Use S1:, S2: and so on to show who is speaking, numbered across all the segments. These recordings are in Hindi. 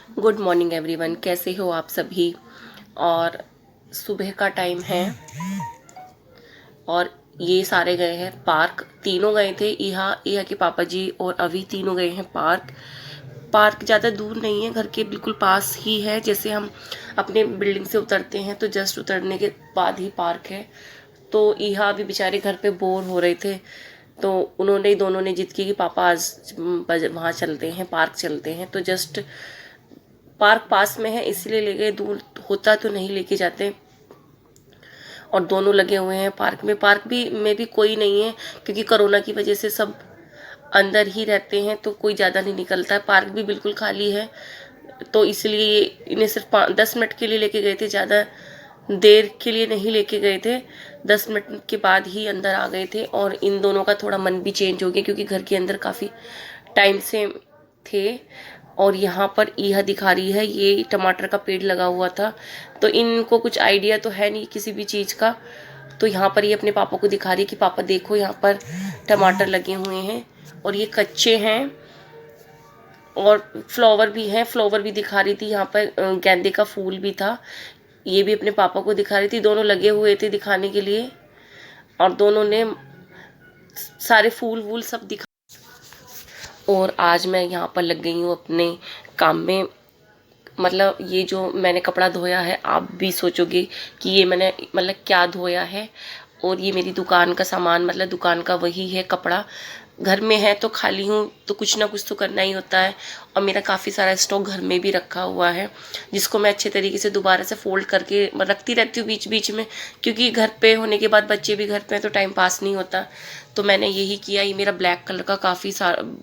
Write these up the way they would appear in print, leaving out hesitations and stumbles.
S1: गुड मॉर्निंग एवरीवन, कैसे हो आप सभी। और सुबह का टाइम है और ये सारे गए हैं पार्क। तीनों गए थे, इहा इहा के पापा जी और अभी तीनों गए हैं पार्क। पार्क ज़्यादा दूर नहीं है, घर के बिल्कुल पास ही है। जैसे हम अपने बिल्डिंग से उतरते हैं तो जस्ट उतरने के बाद ही पार्क है। तो इहा अभी बेचारे घर पे बोर हो रहे थे, तो उन्होंने दोनों ने जिद की कि पापा आज वहाँ चलते हैं, पार्क चलते हैं। तो जस्ट पार्क पास में है इसलिए ले गए, दूर होता तो नहीं लेके जाते। और दोनों लगे हुए हैं पार्क में। पार्क भी में भी कोई नहीं है क्योंकि कोरोना की वजह से सब अंदर ही रहते हैं, तो कोई ज़्यादा नहीं निकलता है। पार्क भी बिल्कुल खाली है, तो इसलिए इन्हें सिर्फ 10 मिनट के लिए लेके गए थे, ज़्यादा देर के लिए नहीं लेके गए थे। 10 मिनट के बाद ही अंदर आ गए थे और इन दोनों का थोड़ा मन भी चेंज हो गया क्योंकि घर के अंदर काफ़ी टाइम से थे। और यहाँ पर यह दिखा रही है, ये टमाटर का पेड़ लगा हुआ था, तो इनको कुछ आइडिया तो है नहीं किसी भी चीज़ का। तो यहाँ पर ये अपने पापा को दिखा रही है कि पापा देखो यहाँ पर टमाटर लगे हुए हैं और ये कच्चे हैं। और फ्लावर भी है, फ्लावर भी दिखा रही थी। यहाँ पर गेंदे का फूल भी था, ये भी अपने पापा को दिखा रही थी। दोनों लगे हुए थे दिखाने के लिए और दोनों ने सारे फूल वूल सब दिखा। और आज मैं यहाँ पर लग गई हूँ अपने काम में। मतलब ये जो मैंने कपड़ा धोया है, आप भी सोचोगे कि ये मैंने मतलब क्या धोया है। और ये मेरी दुकान का सामान, मतलब दुकान का वही है कपड़ा। घर में है तो खाली हूँ तो कुछ ना कुछ तो करना ही होता है। और मेरा काफ़ी सारा स्टॉक घर में भी रखा हुआ है जिसको मैं अच्छे तरीके से दोबारा से फोल्ड करके रखती रहती हूँ बीच बीच में, क्योंकि घर पे होने के बाद बच्चे भी घर पे हैं तो टाइम पास नहीं होता। तो मैंने यही किया। ये मेरा ब्लैक कलर का काफ़ी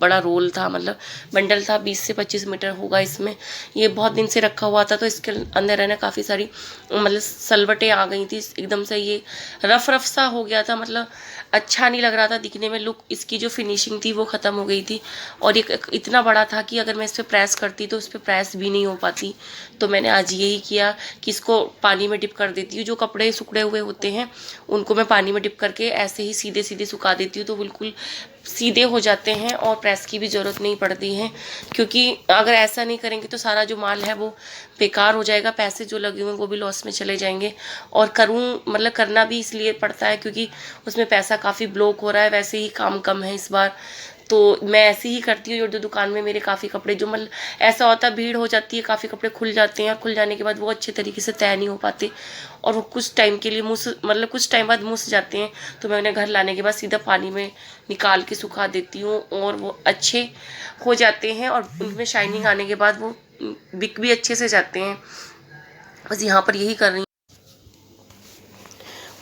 S1: बड़ा रोल था, मतलब बंडल था, 20 से 25 मीटर होगा इसमें। ये बहुत दिन से रखा हुआ था तो इसके अंदर है ना काफ़ी सारी मतलब सलवटें आ गई थी एकदम से। ये रफ रफ सा हो गया था, मतलब अच्छा नहीं लग रहा था दिखने में। लुक इसकी जो फिनिशिंग थी वो ख़त्म हो गई थी। और ये इतना बड़ा था कि अगर मैं इस पर प्रेस करती तो इस पर प्रेस भी नहीं हो पाती। तो मैंने आज यही किया कि इसको पानी में डिप कर देती हूँ। जो कपड़े सिकुड़े हुए होते हैं उनको मैं पानी में डिप करके ऐसे ही सीधे सीधे सुखा देती हूँ, तो बिल्कुल सीधे हो जाते हैं और प्रेस की भी ज़रूरत नहीं पड़ती है। क्योंकि अगर ऐसा नहीं करेंगे तो सारा जो माल है वो बेकार हो जाएगा, पैसे जो लगे हुए हैं वो भी लॉस में चले जाएंगे। और मतलब करना भी इसलिए पड़ता है क्योंकि उसमें पैसा काफ़ी ब्लॉक हो रहा है, वैसे ही काम कम है इस बार। तो मैं ऐसे ही करती हूँ। जो दुकान में मेरे काफ़ी कपड़े जो मतलब ऐसा होता है, भीड़ हो जाती है, काफ़ी कपड़े खुल जाते हैं और खुल जाने के बाद वो अच्छे तरीके से तय नहीं हो पाते और वो कुछ टाइम के लिए मतलब कुछ टाइम बाद मुस जाते हैं। तो मैं उन्हें घर लाने के बाद सीधा पानी में निकाल के सुखा देती हूँ और वो अच्छे हो जाते हैं और उनमें शाइनिंग आने के बाद वो बिक भी अच्छे से जाते हैं। बस यहाँ पर यही कर रही हूँ।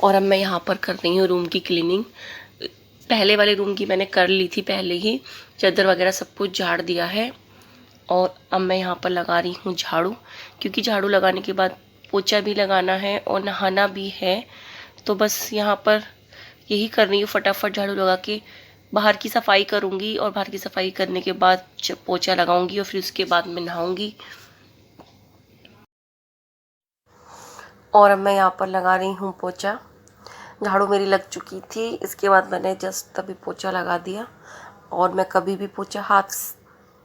S1: और अब मैं यहाँ पर कर रही हूँ रूम की क्लीनिंग। पहले वाले रूम की मैंने कर ली थी पहले ही, चादर वगैरह सब कुछ झाड़ दिया है। और अब मैं यहाँ पर लगा रही हूँ झाड़ू, क्योंकि झाड़ू लगाने के बाद पोछा भी लगाना है और नहाना भी है। तो बस यहाँ पर यही कर रही हूँ, फटाफट झाड़ू लगा के बाहर की सफाई करूँगी और बाहर की सफाई करने के बाद पोछा लगाऊंगी और फिर उसके बाद मैं नहाऊंगी। और अब मैं यहाँ पर लगा रही हूँ पोछा। झाड़ू मेरी लग चुकी थी, इसके बाद मैंने जस्ट तभी पोछा लगा दिया। और मैं कभी भी पोछा हाथ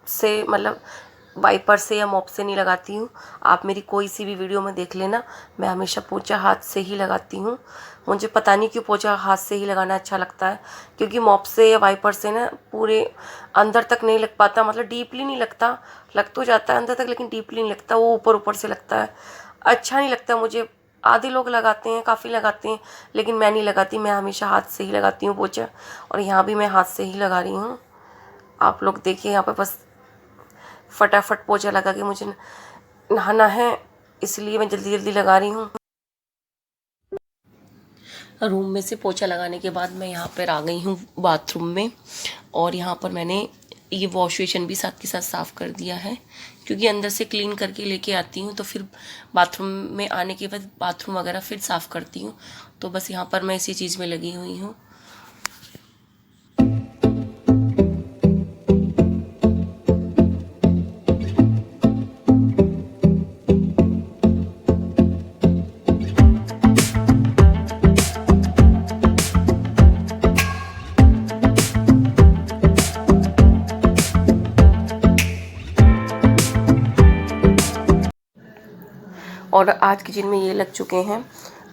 S1: से मतलब वाइपर से या मॉप से नहीं लगाती हूँ। आप मेरी कोई सी भी वीडियो में देख लेना, मैं हमेशा पोछा हाथ से ही लगाती हूँ। मुझे पता नहीं क्यों पोछा हाथ से ही लगाना अच्छा लगता है, क्योंकि मॉप से या वाइपर से ना पूरे अंदर तक नहीं लग पाता, मतलब डीपली नहीं लगता। लग तो जाता है अंदर तक लेकिन डीपली नहीं लगता, वो ऊपर ऊपर से लगता है, अच्छा नहीं लगता मुझे। आधे लोग लगाते हैं, काफ़ी लगाते हैं, लेकिन मैं नहीं लगाती। मैं हमेशा हाथ से ही लगाती हूँ पोछा। और यहाँ भी मैं हाथ से ही लगा रही हूँ। आप लोग देखिए, यहाँ पे बस फटाफट पोछा लगा के मुझे नहाना है, इसलिए मैं जल्दी जल्दी लगा रही हूँ। रूम में से पोछा लगाने के बाद मैं यहाँ पर आ गई हूँ बाथरूम में। और यहाँ पर मैंने ये वॉश बेसिन भी साथ के साथ साफ़ कर दिया है, क्योंकि अंदर से क्लीन करके लेके आती हूँ तो फिर बाथरूम में आने के बाद बाथरूम वगैरह फिर साफ़ करती हूँ। तो बस यहाँ पर मैं इसी चीज़ में लगी हुई हूँ। और आज किचन में ये लग चुके हैं।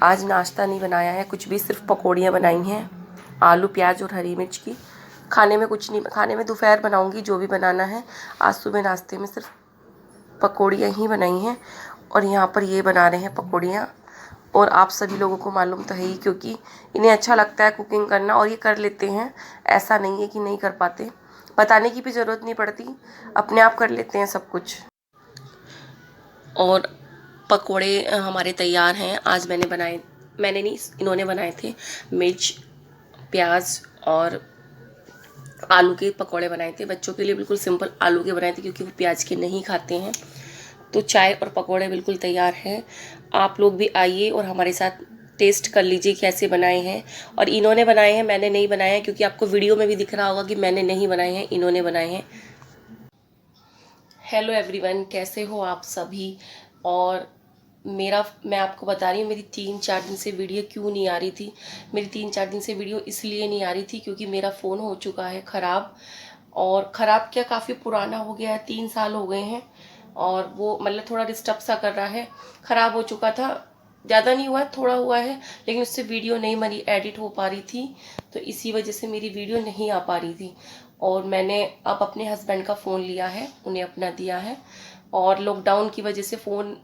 S1: आज नाश्ता नहीं बनाया है कुछ भी, सिर्फ पकौड़ियाँ बनाई हैं आलू प्याज और हरी मिर्च की। खाने में कुछ नहीं, खाने में दोपहर बनाऊंगी जो भी बनाना है। आज सुबह नाश्ते में सिर्फ पकौड़ियाँ ही बनाई हैं और यहाँ पर ये बना रहे हैं पकौड़ियाँ। और आप सभी लोगों को मालूम तो है ही, क्योंकि इन्हें अच्छा लगता है कुकिंग करना और ये कर लेते हैं। ऐसा नहीं है कि नहीं कर पाते, बताने की भी ज़रूरत नहीं पड़ती, अपने आप कर लेते हैं सब कुछ। और पकोड़े हमारे तैयार हैं। आज मैंने नहीं, इन्होंने बनाए थे। मिर्च प्याज और आलू के पकोड़े बनाए थे। बच्चों के लिए बिल्कुल सिंपल आलू के बनाए थे क्योंकि वो प्याज के नहीं खाते हैं। तो चाय और पकोड़े बिल्कुल तैयार हैं। आप लोग भी आइए और हमारे साथ टेस्ट कर लीजिए कैसे बनाए हैं। और इन्होंने बनाए हैं, मैंने नहीं बनाया है, क्योंकि आपको वीडियो में भी दिख रहा होगा कि मैंने नहीं बनाए हैं, इन्होंने बनाए हैं। हेलो एवरीवन, कैसे हो आप सभी। और मैं आपको बता रही हूँ मेरी 3-4 दिन से वीडियो क्यों नहीं आ रही थी। मेरी 3-4 दिन से वीडियो इसलिए नहीं आ रही थी क्योंकि मेरा फ़ोन हो चुका है ख़राब। और ख़राब क्या, काफ़ी पुराना हो गया है, 3 साल हो गए हैं। और वो मतलब थोड़ा डिस्टर्ब सा कर रहा है। ख़राब हो चुका था, ज़्यादा नहीं हुआ है, थोड़ा हुआ है, लेकिन उससे वीडियो नहीं मेरी एडिट हो पा रही थी। तो इसी वजह से मेरी वीडियो नहीं आ पा रही थी। और मैंने अब अपने हस्बैंड का फ़ोन लिया है, उन्हें अपना दिया है। और लॉकडाउन की वजह से फ़ोन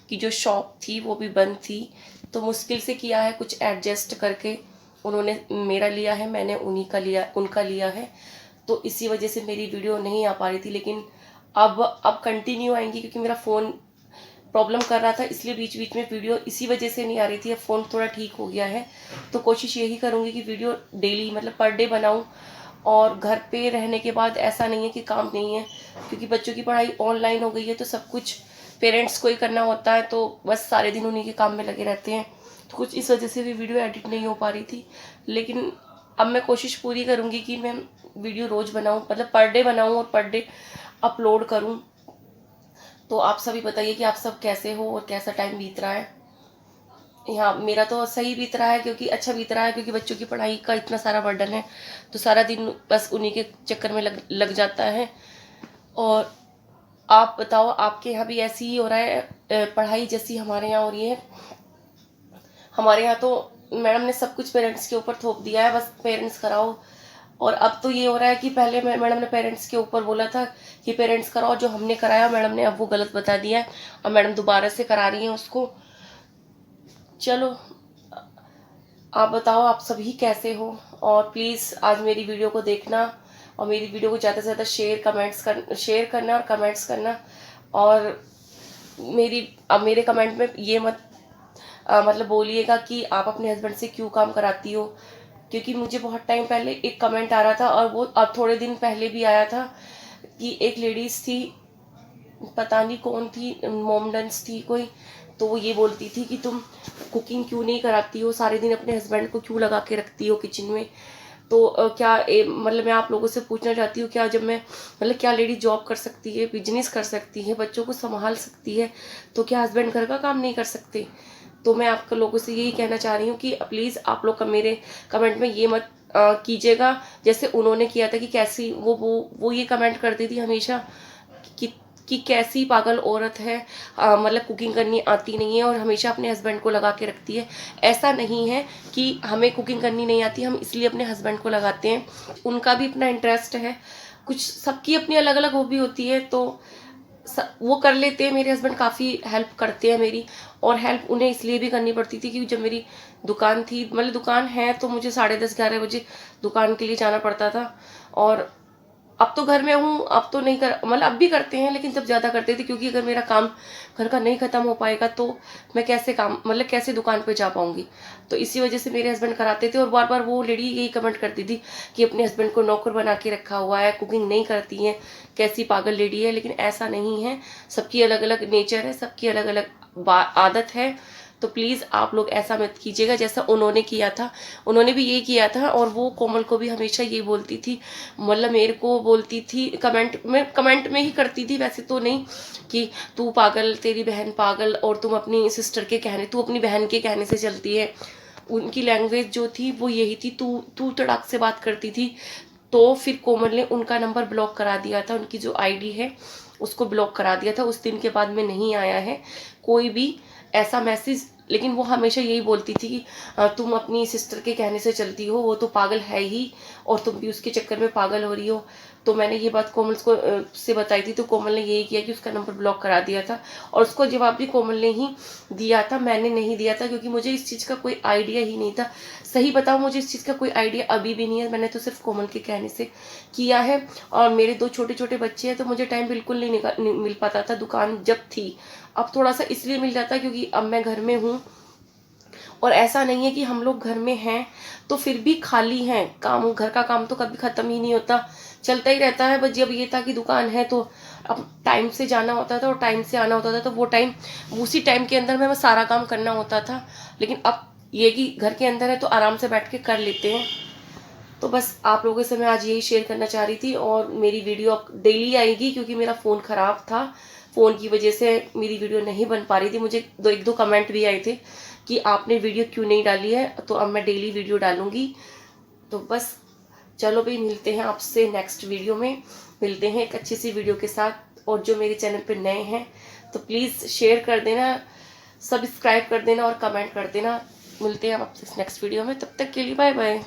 S1: की जो शॉप थी वो भी बंद थी, तो मुश्किल से किया है कुछ एडजस्ट करके। उन्होंने मेरा लिया है, मैंने उनका लिया है। तो इसी वजह से मेरी वीडियो नहीं आ पा रही थी, लेकिन अब कंटिन्यू आएंगी क्योंकि मेरा फ़ोन प्रॉब्लम कर रहा था, इसलिए बीच बीच में वीडियो इसी वजह से नहीं आ रही थी। अब फ़ोन थोड़ा ठीक हो गया है तो कोशिश यही करूँगी कि वीडियो डेली मतलब पर डे बनाऊँ। और घर पे रहने के बाद ऐसा नहीं है कि काम नहीं है, क्योंकि बच्चों की पढ़ाई ऑनलाइन हो गई है तो सब कुछ पेरेंट्स को ही करना होता है, तो बस सारे दिन उन्हीं के काम में लगे रहते हैं। तो कुछ इस वजह से भी वीडियो एडिट नहीं हो पा रही थी। लेकिन अब मैं कोशिश पूरी करूँगी कि मैं वीडियो रोज़ बनाऊँ, मतलब पर डे बनाऊँ और पर डे अपलोड करूँ। तो आप सभी बताइए कि आप सब कैसे हो और कैसा टाइम बीत रहा है। यहाँ मेरा तो सही बीत रहा है, क्योंकि अच्छा बीत रहा है, क्योंकि बच्चों की पढ़ाई का इतना सारा बर्डन है, तो सारा दिन बस उन्हीं के चक्कर में लग जाता है। और आप बताओ, आपके यहाँ भी ऐसी ही हो रहा है पढ़ाई जैसी हमारे यहाँ हो रही है। हमारे यहाँ तो मैडम ने सब कुछ पेरेंट्स के ऊपर थोप दिया है, बस पेरेंट्स कराओ। और अब तो ये हो रहा है कि पहले मैडम ने पेरेंट्स के ऊपर बोला था कि पेरेंट्स कराओ, जो हमने कराया मैडम ने अब वो गलत बता दिया है और मैडम दोबारा से करा रही हैं उसको। चलो, आप बताओ आप सभी कैसे हो। और प्लीज़ आज मेरी वीडियो को देखना और मेरी वीडियो को ज़्यादा से ज़्यादा शेयर करना और कमेंट्स करना। और मेरे कमेंट में ये मत मतलब बोलिएगा कि आप अपने हस्बैंड से क्यों काम कराती हो, क्योंकि मुझे बहुत टाइम पहले एक कमेंट आ रहा था और वो अब थोड़े दिन पहले भी आया था कि एक लेडीज़ थी, पता नहीं कौन थी, मोमडन्स थी कोई, तो वो ये बोलती थी कि तुम कुकिंग क्यों नहीं कराती हो, सारे दिन अपने हस्बैंड को क्यों लगा के रखती हो किचन में। तो मतलब मैं आप लोगों से पूछना चाहती हूँ, क्या लेडी जॉब कर सकती है, बिजनेस कर सकती है, बच्चों को संभाल सकती है, तो क्या हस्बैंड घर का काम नहीं कर सकते। तो मैं आप लोगों से यही कहना चाह रही हूँ कि प्लीज़ आप लोग मेरे कमेंट में ये मत कीजिएगा जैसे उन्होंने किया था कि कैसी वो ये कमेंट करती थी हमेशा कि कैसी पागल औरत है, मतलब कुकिंग करनी आती नहीं है और हमेशा अपने हस्बैंड को लगा के रखती है। ऐसा नहीं है कि हमें कुकिंग करनी नहीं आती, हम इसलिए अपने हस्बैंड को लगाते हैं, उनका भी अपना इंटरेस्ट है, कुछ सबकी अपनी अलग अलग हॉबी होती है, तो वो कर लेते हैं। मेरे हस्बैंड काफ़ी हेल्प करते हैं मेरी, और हेल्प उन्हें इसलिए भी करनी पड़ती थी क्योंकि जब मेरी दुकान थी, मतलब दुकान है तो मुझे 10:30-11 बजे दुकान के लिए जाना पड़ता था। और अब तो घर में हूँ, अब तो नहीं कर, मतलब अब भी करते हैं, लेकिन तब ज़्यादा करते थे, क्योंकि अगर मेरा काम घर का नहीं ख़त्म हो पाएगा तो मैं कैसे दुकान पे जा पाऊँगी। तो इसी वजह से मेरे हस्बैंड कराते थे। और बार बार वो लेडी यही कमेंट करती थी कि अपने हस्बैंड को नौकर बना के रखा हुआ है, कुकिंग नहीं करती हैं, कैसी पागल लेडी है। लेकिन ऐसा नहीं है, सबकी अलग अलग नेचर है, सबकी अलग अलग आदत है। तो प्लीज़ आप लोग ऐसा मत कीजिएगा जैसा उन्होंने किया था। उन्होंने भी यही किया था, और वो कोमल को भी हमेशा ये बोलती थी, मतलब मेरे को बोलती थी, कमेंट में ही करती थी, वैसे तो नहीं, कि तू पागल, तेरी बहन पागल, और तू अपनी बहन के कहने से चलती है। उनकी लैंग्वेज जो थी वो यही थी, तू तड़ाक से बात करती थी। तो फिर कोमल ने उनका नंबर ब्लॉक करा दिया था, उनकी जो आईडी है उसको ब्लॉक करा दिया था। उस दिन के बाद में नहीं आया है कोई भी ऐसा मैसेज। लेकिन वो हमेशा यही बोलती थी कि तुम अपनी सिस्टर के कहने से चलती हो, वो तो पागल है ही और तुम भी उसके चक्कर में पागल हो रही हो। तो मैंने ये बात कोमल को से बताई थी, तो कोमल ने यही किया कि उसका नंबर ब्लॉक करा दिया था। और उसको जवाब भी कोमल ने ही दिया था, मैंने नहीं दिया था, क्योंकि मुझे इस चीज़ का कोई आइडिया ही नहीं था। सही बताऊँ, मुझे इस चीज़ का कोई आइडिया अभी भी नहीं है। मैंने तो सिर्फ कोमल के कहने से किया है। और मेरे 2 छोटे छोटे बच्चे हैं, तो मुझे टाइम बिल्कुल नहीं मिल पाता था। दुकान जब थी, अब थोड़ा सा इसलिए मिल जाता है क्योंकि अब मैं घर में हूँ। और ऐसा नहीं है कि हम लोग घर में हैं तो फिर भी खाली हैं, काम, घर का काम तो कभी खत्म ही नहीं होता, चलता ही रहता है। बस जब ये था कि दुकान है तो अब टाइम से जाना होता था और टाइम से आना होता था, तो वो टाइम, उसी टाइम के अंदर में सारा काम करना होता था। लेकिन अब ये कि घर के अंदर है तो आराम से बैठ के कर लेते हैं। तो बस आप लोगों से मैं आज यही शेयर करना चाह रही थी। और मेरी वीडियो अब डेली आएगी क्योंकि मेरा फ़ोन ख़राब था, फ़ोन की वजह से मेरी वीडियो नहीं बन पा रही थी। मुझे एक दो कमेंट भी आए थे कि आपने वीडियो क्यों नहीं डाली है, तो अब मैं डेली वीडियो डालूंगी। तो बस चलो भाई, मिलते हैं आपसे नेक्स्ट वीडियो में, मिलते हैं एक अच्छी सी वीडियो के साथ। और जो मेरे चैनल पे नए हैं तो प्लीज़ शेयर कर देना, सब्सक्राइब कर देना और कमेंट कर देना। मिलते हैं आपसे नेक्स्ट वीडियो में, तब तक के लिए बाय बाय।